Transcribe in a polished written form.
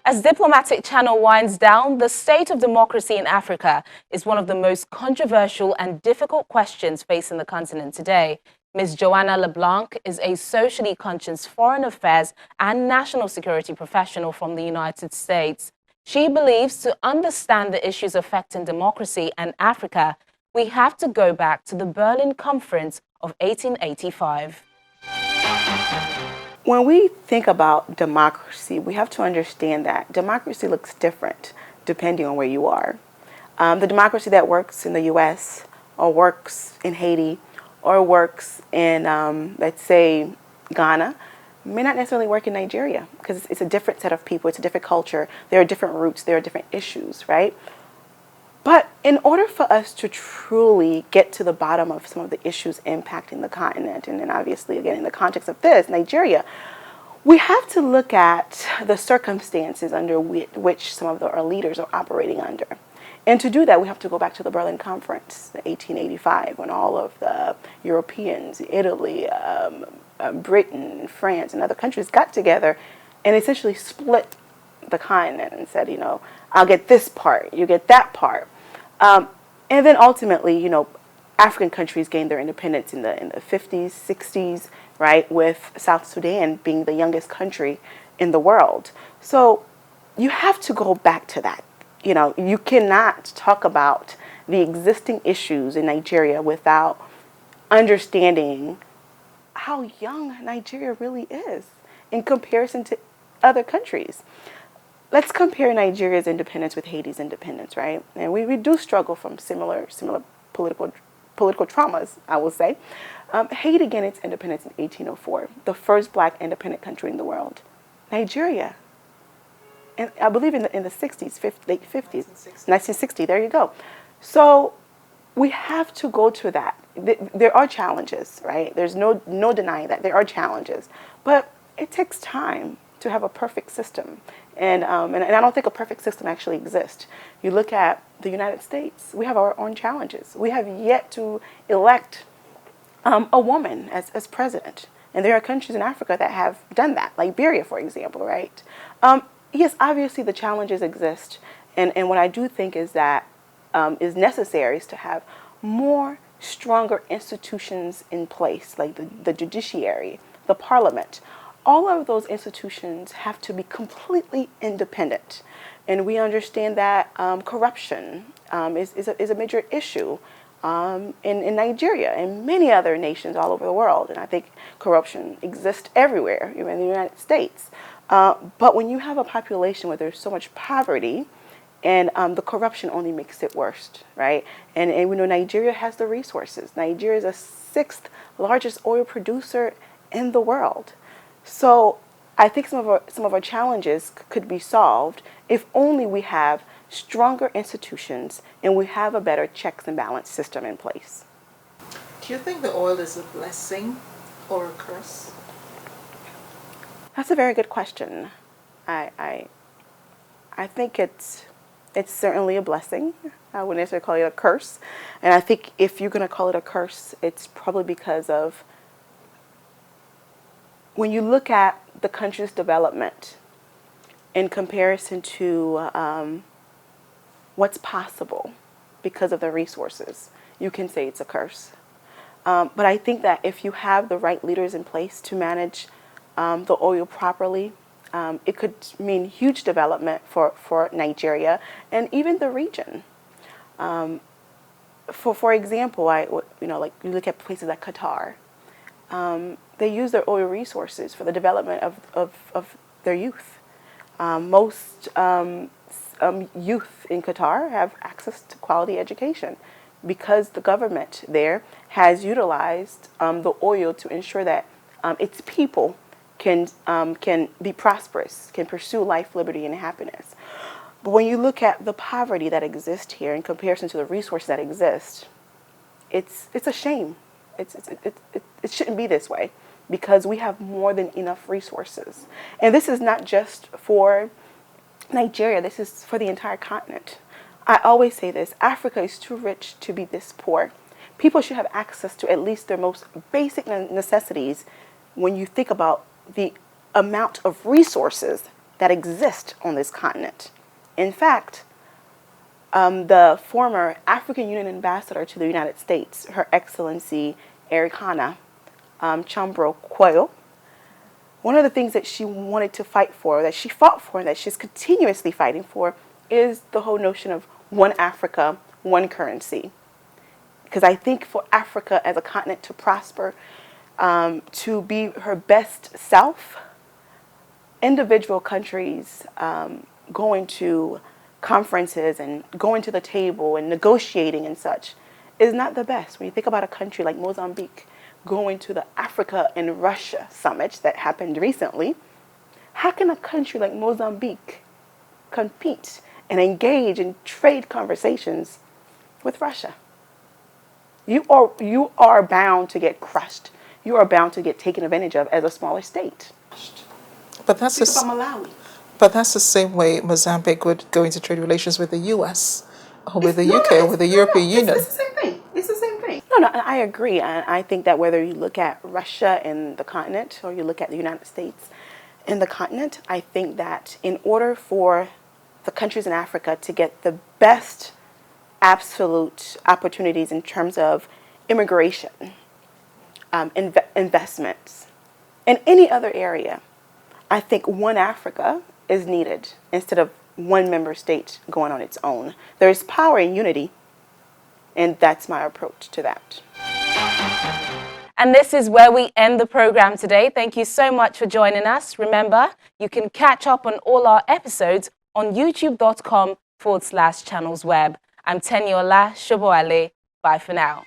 As diplomatic channel winds down, the state of democracy in Africa is one of the most controversial and difficult questions facing the continent today. Ms. Johanna LeBlanc is a socially conscious foreign affairs and national security professional from the United States. She believes to understand the issues affecting democracy and Africa, we have to go back to the Berlin Conference of 1885. When we think about democracy, we have to understand that democracy looks different depending on where you are. The democracy that works in the U.S. or works in Haiti or works in, let's say, Ghana may not necessarily work in Nigeria because it's a different set of people, it's a different culture, there are different roots, there are different issues, right? But in order for us to truly get to the bottom of some of the issues impacting the continent, and then obviously, again, in the context of this, Nigeria, we have to look at the circumstances under which some of our leaders are operating under. And to do that, we have to go back to the Berlin Conference, 1885, when all of the Europeans, Italy, Britain, France, and other countries got together and essentially split the continent and said, I'll get this part, you get that part. And then ultimately, African countries gained their independence in the 50s, 60s, right, with South Sudan being the youngest country in the world. So you have to go back to that. You cannot talk about the existing issues in Nigeria without understanding how young Nigeria really is in comparison to other countries. Let's compare Nigeria's independence with Haiti's independence, right? And we do struggle from similar political traumas, I will say. Haiti gained its independence in 1804, the first black independent country in the world. Nigeria, and I believe in the 60s, late 50s, 1960, there you go. So we have to go to that. There are challenges, right? There's no denying that. There are challenges. But it takes time to have a perfect system. And I don't think a perfect system actually exists. You look at the United States, we have our own challenges. We have yet to elect a woman as president. And there are countries in Africa that have done that, Liberia, for example, right? Yes, obviously the challenges exist. And what I do think is that is necessary is to have more stronger institutions in place, like the judiciary, the parliament. All of those institutions have to be completely independent. And we understand that corruption is a major issue in Nigeria and many other nations all over the world. And I think corruption exists everywhere, even in the United States. But when you have a population where there's so much poverty, and the corruption only makes it worse, right? And we know Nigeria has the resources. Nigeria is the 6th largest oil producer in the world. So I think some of our challenges could be solved if only we have stronger institutions and we have a better checks and balance system in place. Do you think the oil is a blessing or a curse? That's a very good question. I think it's certainly a blessing. I wouldn't necessarily call it a curse. And I think if you're going to call it a curse, it's probably because of when you look at the country's development in comparison to what's possible because of the resources, you can say it's a curse. But I think that if you have the right leaders in place to manage the oil properly, it could mean huge development for Nigeria and even the region. For example, like you look at places like Qatar. They use their oil resources for the development of their youth. Most youth in Qatar have access to quality education because the government there has utilized the oil to ensure that its people can be prosperous, can pursue life, liberty, and happiness. But when you look at the poverty that exists here in comparison to the resources that exist, it's a shame. It shouldn't be this way because we have more than enough resources. And this is not just for Nigeria, this is for the entire continent. I always say this, Africa is too rich to be this poor. People should have access to at least their most basic necessities when you think about the amount of resources that exist on this continent. In fact, the former African Union ambassador to the United States, Her Excellency Johanna Chambro Quayle, one of the things that she wanted to fight for, that she fought for, and that she's continuously fighting for, is the whole notion of one Africa, one currency. Because I think for Africa as a continent to prosper, to be her best self, individual countries going to conferences and going to the table and negotiating and such is not the best. When you think about a country like Mozambique going to the Africa and Russia summit that happened recently, how can a country like Mozambique compete and engage in trade conversations with Russia? You are bound to get crushed. You are bound to get taken advantage of as a smaller state. But that's Think about Malawi. But that's the same way Mozambique would go into trade relations with the U.S. or with the UK or with the European Union. It's the same thing. It's the same thing. No, I agree. I think that whether you look at Russia and the continent or you look at the United States and the continent, I think that in order for the countries in Africa to get the best absolute opportunities in terms of immigration, investments, and any other area, I think one Africa is needed instead of one member state going on its own. There is power in unity, and that's my approach to that. And this is where we end the program today. Thank you so much for joining us. Remember, you can catch up on all our episodes on youtube.com/channelsweb. I'm Teniola Shoboale. Bye for now.